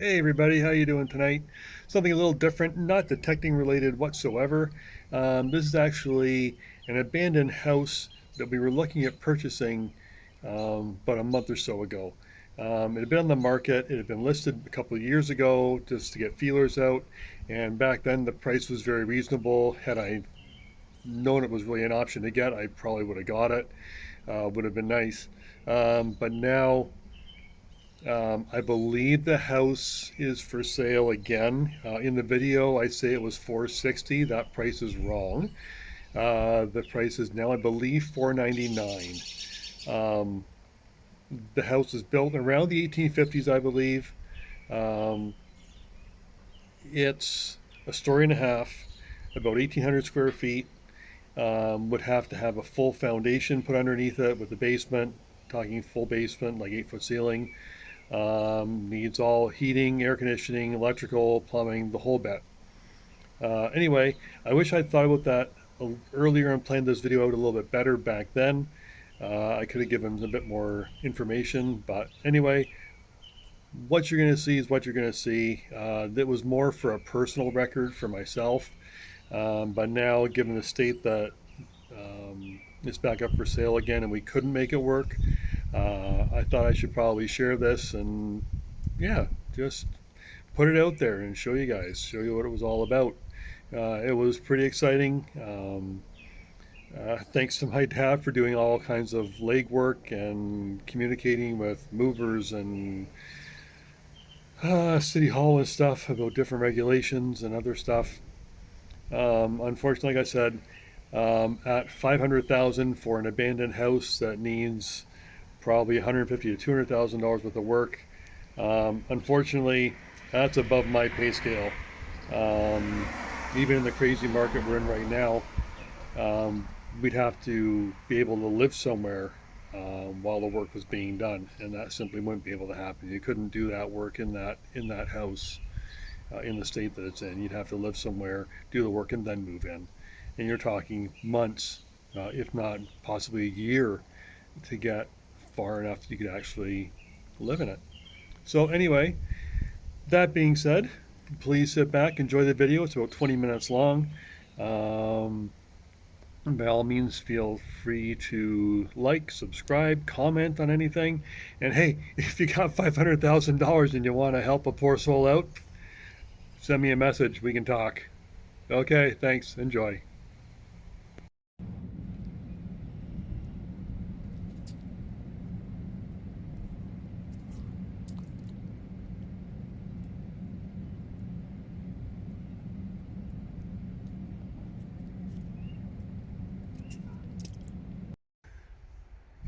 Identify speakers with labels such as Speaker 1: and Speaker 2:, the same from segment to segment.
Speaker 1: Hey everybody, how you doing tonight? Something a little different, not detecting related whatsoever. This is actually an abandoned house that we were looking at purchasing about a month or so ago. It had been on the market, it had been listed a couple of years ago just to get feelers out, and back then the price was very reasonable. Had I known it was really an option to get, I probably would have got it. Would have been nice. But now I believe the house is for sale again. In the video, I say it was 460. That price is wrong. The price is now, I believe, 499. Um, the house is built around the 1850s, I believe. Um, it's a story and a half, about 1,800 square feet. Would have to have a full foundation put underneath it with the basement, talking full basement, like 8 foot ceiling. Needs all heating, air conditioning, electrical, plumbing, the whole bit. Anyway, I wish I'd thought about that earlier and planned this video out a little bit better back then. I could have given a bit more information, but anyway, what you're going to see is what you're going to see. That was more for a personal record for myself, but now, given the state that it's back up for sale again and we couldn't make it work, I thought I should probably share this and yeah, just put it out there and show you guys, show you what it was all about. It was pretty exciting. Thanks to my dad for doing all kinds of legwork and communicating with movers and city hall and stuff about different regulations and other stuff. Unfortunately, like I said, at 500,000 for an abandoned house that needs probably 150 to $200,000 worth of work. Unfortunately, that's above my pay scale. Um, Even in the crazy market we're in right now, we'd have to be able to live somewhere while the work was being done, and that simply wouldn't be able to happen. You couldn't do that work in that house in the state that it's in. You'd have to live somewhere, do the work, and then move in. And you're talking months, if not possibly a year, to get far enough that you could actually live in it. So anyway, that being said, please sit back, enjoy the video. It's about 20 minutes long. Um, by all means, feel free to like, subscribe, comment on anything. And hey, if you got $500,000 and you want to help a poor soul out, send me a message. We can talk. Okay, thanks. Enjoy.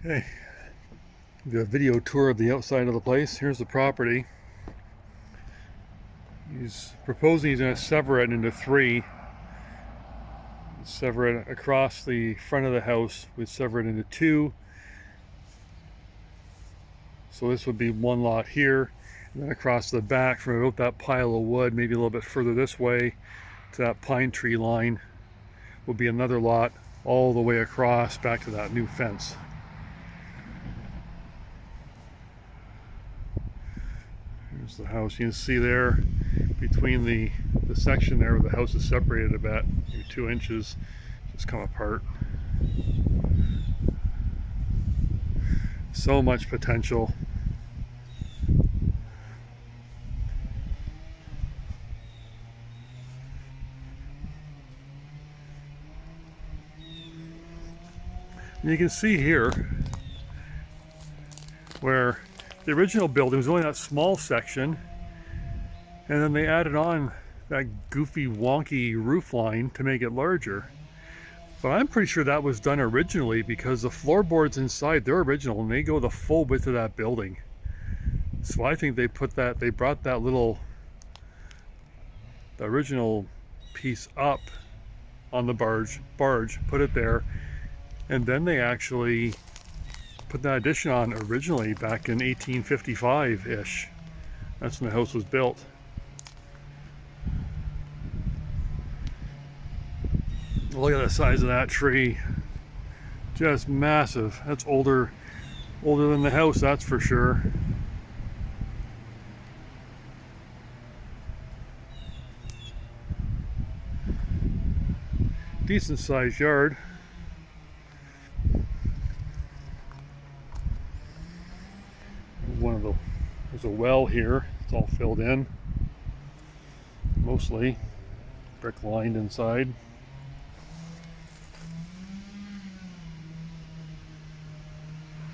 Speaker 1: Okay, do a video tour of the outside of the place. Here's the property. He's proposing he's going to sever it into three. Sever it across the front of the house. We'd sever it into two. So this would be one lot here. And then across the back from about that pile of wood, maybe a little bit further this way to that pine tree line, will be another lot all the way across back to that new fence. Here's the house. You can see there between the section there where the house is separated about 2 inches, just come apart. So much potential. And you can see here where the original building was only that small section, and then they added on that goofy wonky roof line to make it larger. But I'm pretty sure that was done originally because the floorboards inside, they're original and they go the full width of that building. So I think they brought that the original piece up on the barge, put it there, and then they actually put that addition on originally back in 1855-ish. That's when the house was built. Look at the size of that tree. Just massive. That's older than the house, that's for sure. decent sized yard. There's a well here. It's all filled in, mostly brick lined inside.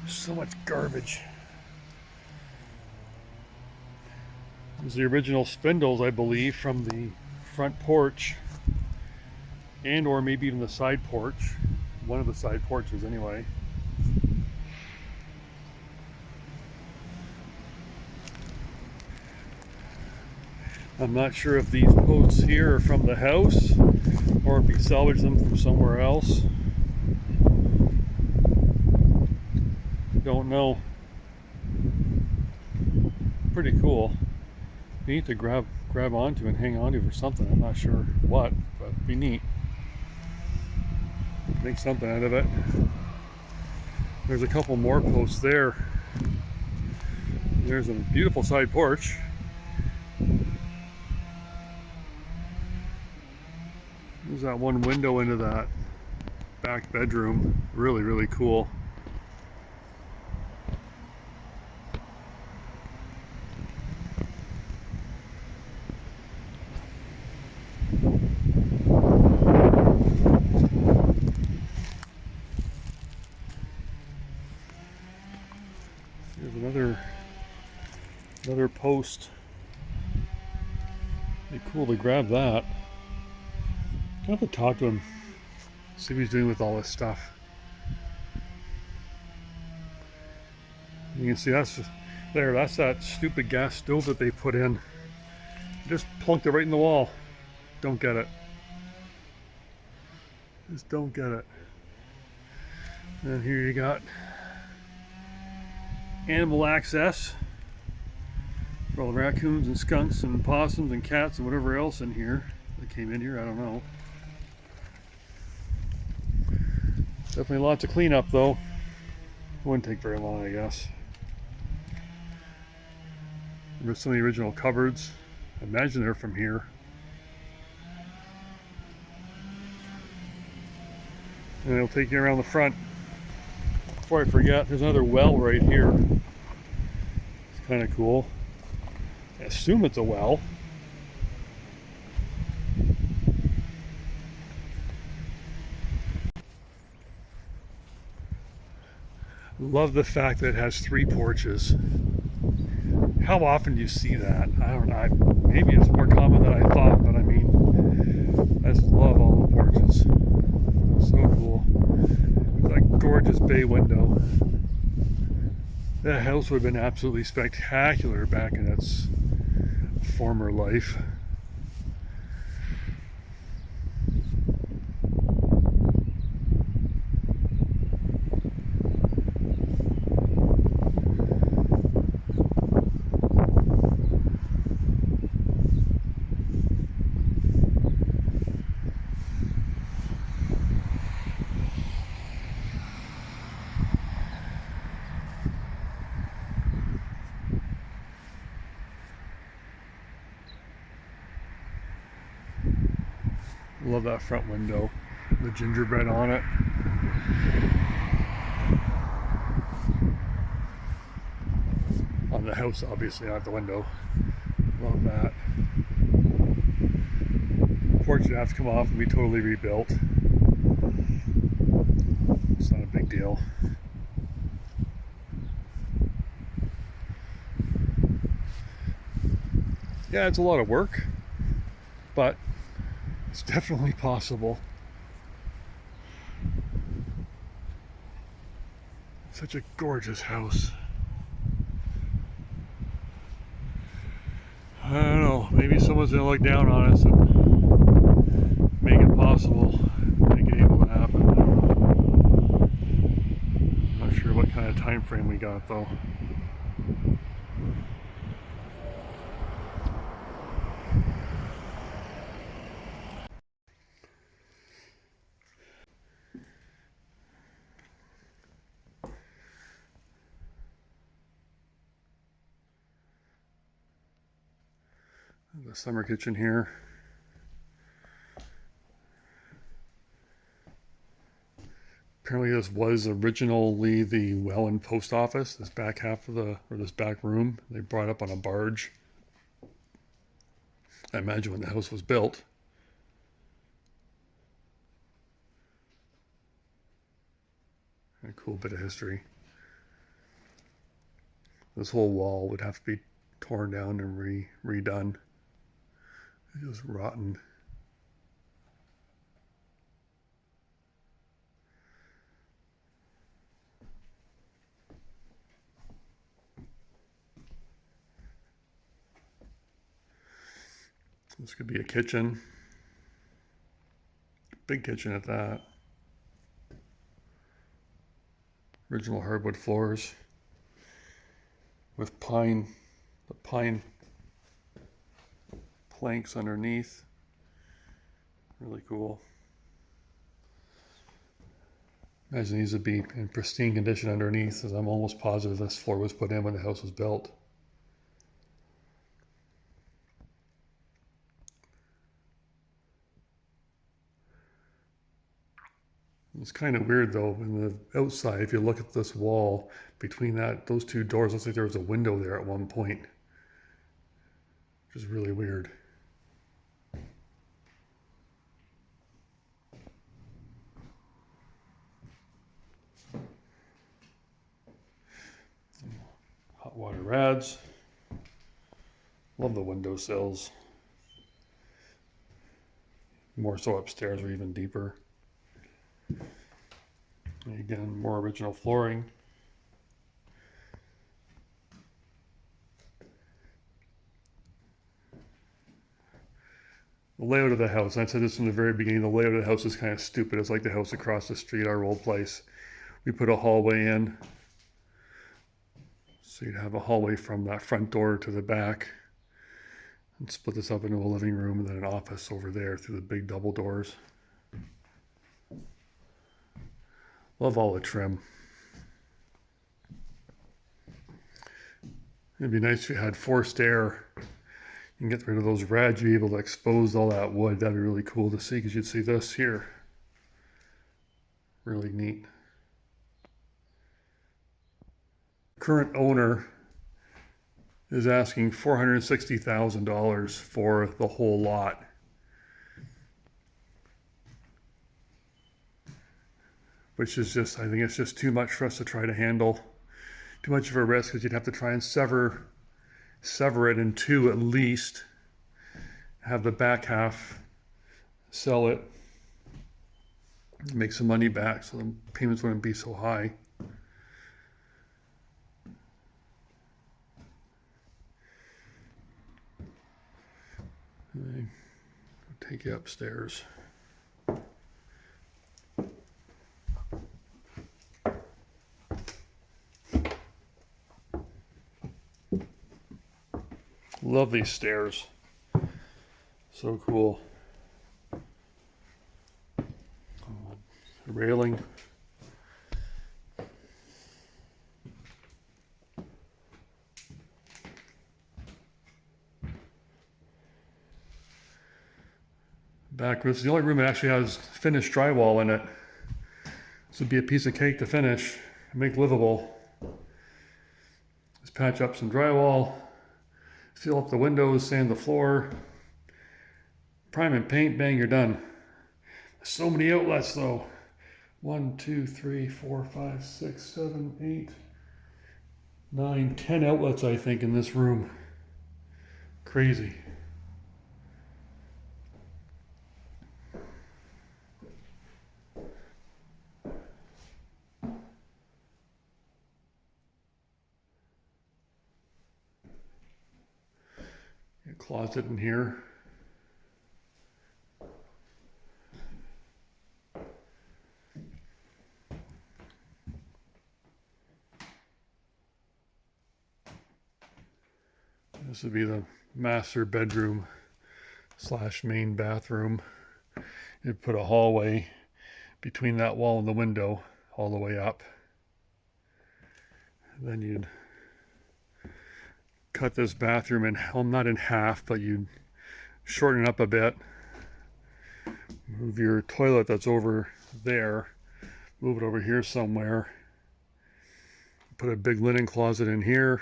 Speaker 1: So much garbage. There's the original spindles, I believe, from the front porch, and or maybe even the side porch. One of the side porches anyway. I'm not sure if these posts here are from the house or if he salvaged them from somewhere else. Don't know. Pretty cool. Neat to grab onto and hang onto for something. I'm not sure what, but it'd be neat. Make something out of it. There's a couple more posts there. There's a beautiful side porch. There's that one window into that back bedroom. Really, really cool. There's another post. It'd be cool to grab that. I'll have to talk to him, see what he's doing with all this stuff. You can see that's that stupid gas stove that they put in. Just plunked it right in the wall. Don't get it. Just don't get it. And here you got animal access for all the raccoons and skunks and possums and cats and whatever else in here that came in here. I don't know. Definitely lots of cleanup though. Wouldn't take very long, I guess. There's some of the original cupboards. I imagine they're from here. And it'll take you around the front. Before I forget, there's another well right here. It's kind of cool. I assume it's a well. Love the fact that it has 3 porches. How often do you see that? I don't know. Maybe it's more common than I thought, but I mean, I just love all the porches. So cool. That gorgeous bay window. That house would have been absolutely spectacular back in its former life. Love that front window, the gingerbread on it. On the house, obviously, not the window. Love that. Porch would have to come off and be totally rebuilt. It's not a big deal. Yeah, it's a lot of work, but it's definitely possible. Such a gorgeous house. I don't know, maybe someone's gonna look down on us and make it possible, make it able to happen. I don't know. Not sure what kind of time frame we got though. The summer kitchen here. Apparently this was originally the Welland post office, this back half of this back room. They brought up on a barge. I imagine when the house was built. A cool bit of history. This whole wall would have to be torn down and redone. It was rotten. This could be a kitchen. Big kitchen at that. Original hardwood floors with the pine planks underneath. Really cool. Imagine these would be in pristine condition underneath, as I'm almost positive this floor was put in when the house was built. It's kind of weird though, in the outside, if you look at this wall, between those two doors, looks like there was a window there at one point. Which is really weird. Hot water rads. Love the windowsills. More so upstairs or even deeper. And again, more original flooring. The layout of the house, and I said this from the very beginning, the layout of the house is kind of stupid. It's like the house across the street, our old place. We put a hallway in. So you'd have a hallway from that front door to the back. And split this up into a living room and then an office over there through the big double doors. Love all the trim. It'd be nice if you had forced air. You can get rid of those rads, you'd be able to expose all that wood. That'd be really cool to see, because you'd see this here. Really neat. Current owner is asking $460,000 for the whole lot. Which is just, I think it's just too much for us to try to handle. Too much of a risk, because you'd have to try and sever it in two at least. Have the back half, sell it, make some money back so the payments wouldn't be so high. I'll take you upstairs. Love these stairs. So cool. Railing. Back room. This is the only room that actually has finished drywall in it. This would be a piece of cake to finish and make livable. Just patch up some drywall, seal up the windows, sand the floor, prime and paint, bang, you're done. So many outlets though. 1, 2, 3, 4, 5, 6, 7, 8, 9, 10 outlets I think in this room. Crazy. A closet in here. This would be the master bedroom / main bathroom. You'd put a hallway between that wall and the window all the way up. Then you'd cut this bathroom in, well, not in half, but you'd shorten it up a bit. Move your toilet that's over there, Move it over here somewhere. Put a big linen closet in here.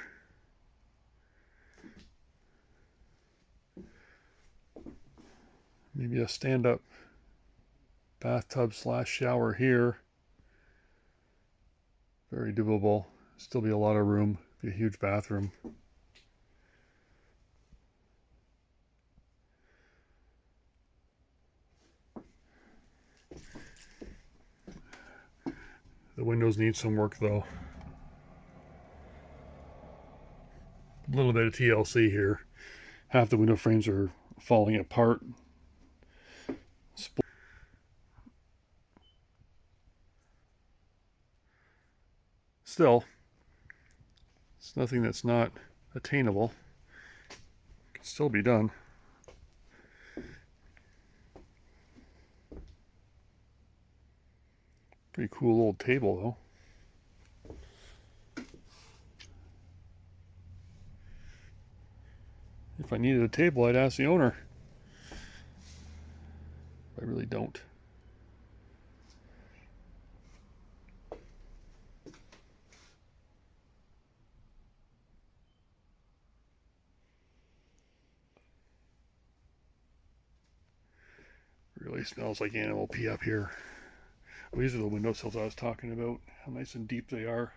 Speaker 1: Maybe a stand-up bathtub / shower here. Very doable. Still be a lot of room. Be a huge bathroom. The windows need some work though. A little bit of TLC here. Half the window frames are falling apart. Still, it's nothing that's not attainable. It can still be done. Pretty cool old table though. If I needed a table, I'd ask the owner. I really don't. Really smells like animal pee up here. Well, these are the windowsills I was talking about. How nice and deep they are.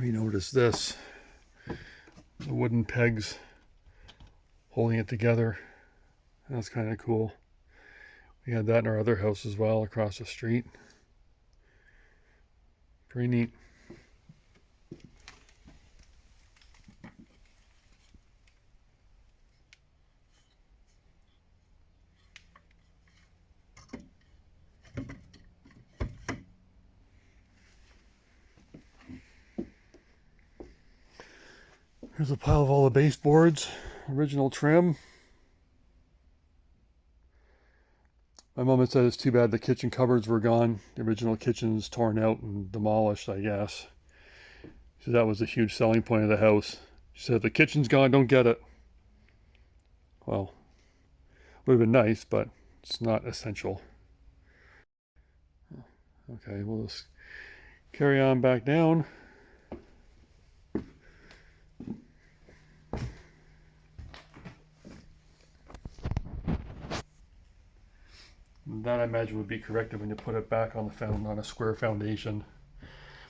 Speaker 1: We notice this, the wooden pegs holding it together. That's kind of cool. We had that in our other house as well across the street. Pretty neat. Here's a pile of all the baseboards, original trim. My mom had said it's too bad the kitchen cupboards were gone. The original kitchen's torn out and demolished, I guess. She said that was a huge selling point of the house. She said, if the kitchen's gone, don't get it. Well, would have been nice, but it's not essential. Okay, we'll just carry on back down. That I imagine would be corrected when you put it back on a square foundation,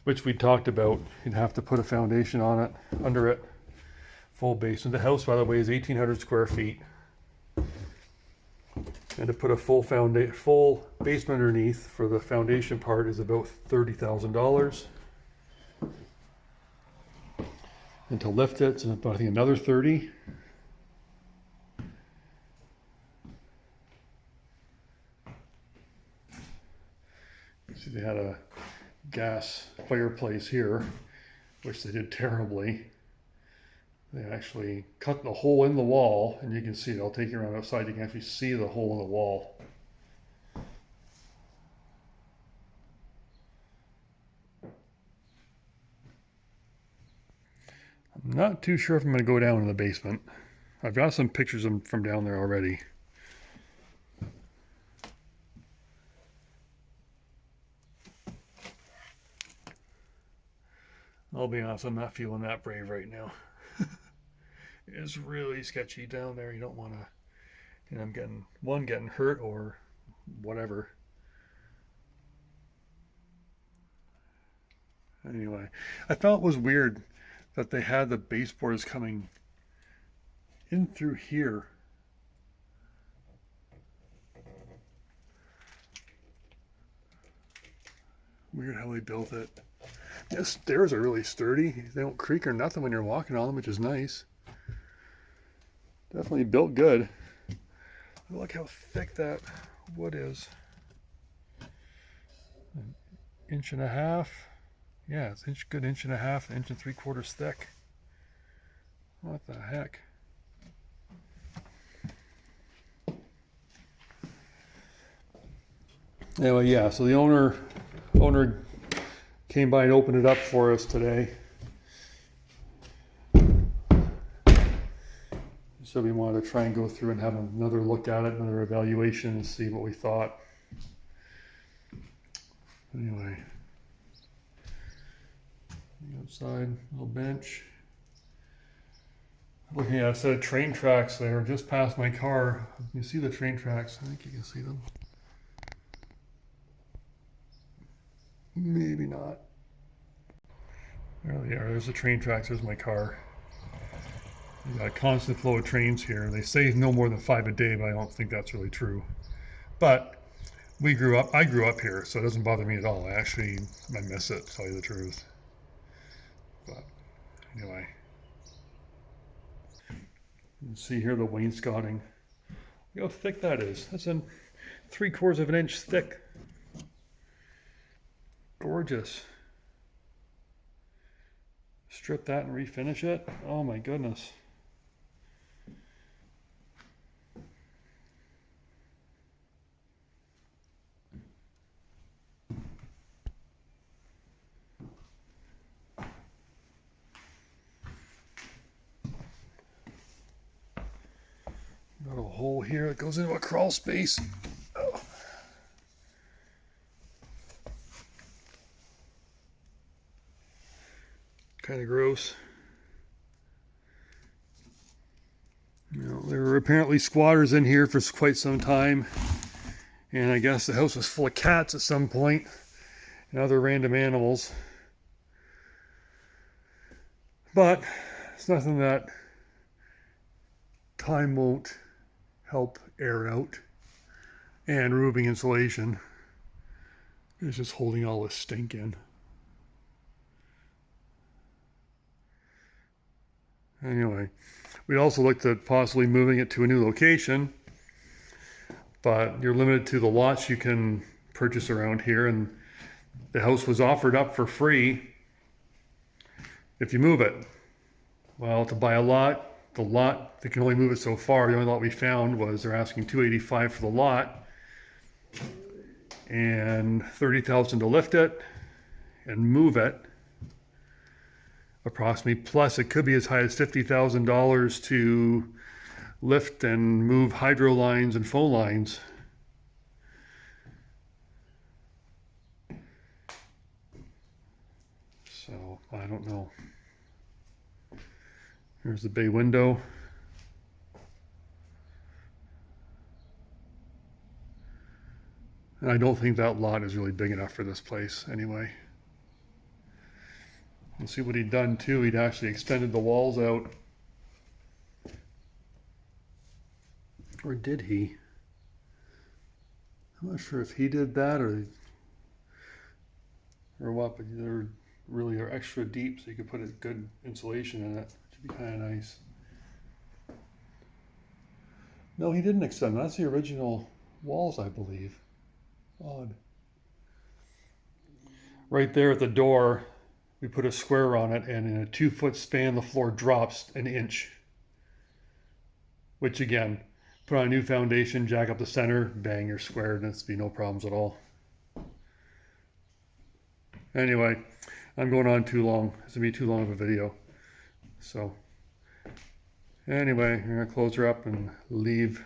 Speaker 1: which we talked about. You'd have to put a foundation on it, under it, full basement. The house, by the way, is 1,800 square feet, and to put a full basement underneath for the foundation part is about $30,000, and to lift it, it's about, I think, another 30. See, they had a gas fireplace here, which they did terribly. They actually cut the hole in the wall, and you can see it. I'll take you around outside. You can actually see the hole in the wall. I'm not too sure if I'm going to go down in the basement. I've got some pictures from down there already. I'll be honest, I'm not feeling that brave right now. It's really sketchy down there. You don't want to, I'm getting hurt or whatever. Anyway, I felt it was weird that they had the baseboards coming in through here. Weird how they built it. The stairs are really sturdy. They don't creak or nothing when you're walking on them, which is nice. Definitely built good. Look how thick that wood is. 1.5 inches. Yeah, it's good 1.5 inches, 1 3/4 thick. What the heck? Anyway, yeah, so the owner came by and opened it up for us today. So we wanted to try and go through and have another look at it, another evaluation, and see what we thought. Anyway, outside, little bench. Looking at a set of train tracks there, just past my car. You see the train tracks? I think you can see them. Maybe not. There they are. There's the train tracks. There's my car. You got a constant flow of trains here. They say no more than 5 a day, but I don't think that's really true. But I grew up here, so it doesn't bother me at all. I miss it, to tell you the truth. But anyway. You can see here the wainscoting. Look how thick that is. That's in 3/4 of an inch thick. Gorgeous. Strip that and refinish it. Oh my goodness. Got a hole here that goes into a crawl space. Oh. Kind of gross. There were apparently squatters in here for quite some time, and I guess the house was full of cats at some point and other random animals. But it's nothing that time won't help air out, and removing insulation is just holding all this stink in. Anyway, we also looked at possibly moving it to a new location, but you're limited to the lots you can purchase around here, and the house was offered up for free if you move it. Well, to buy a lot, the lot, they can only move it so far. The only lot we found was they're asking $285 for the lot and $30,000 to lift it and move it, approximately. Plus, it could be as high as $50,000 to lift and move hydro lines and phone lines. So I don't know. Here's the bay window. And I don't think that lot is really big enough for this place anyway. And see what he'd done too. He'd actually extended the walls out. Or did he? I'm not sure if he did that or what, but they're really are extra deep, so you could put a good insulation in it. Should be kind of nice. No, he didn't extend. That's the original walls, I believe. Odd. Right there at the door, we put a square on it, and in a 2-foot span, the floor drops an inch. Which again, put on a new foundation, jack up the center, bang, you're squared, and it's be no problems at all. Anyway, I'm going on too long. It's gonna be too long of a video. So, anyway, I'm gonna close her up and leave.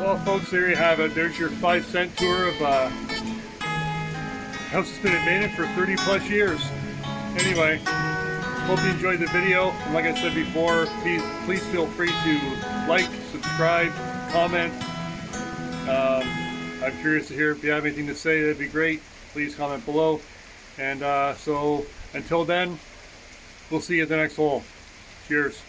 Speaker 1: Well, folks, there you have it. There's your 5-cent tour of a house that's been abandoned for 30 plus years. Anyway, hope you enjoyed the video. And like I said before, please feel free to like, subscribe, comment. I'm curious to hear if you have anything to say. That'd be great. Please comment below. And so until then, we'll see you at the next hole. Cheers.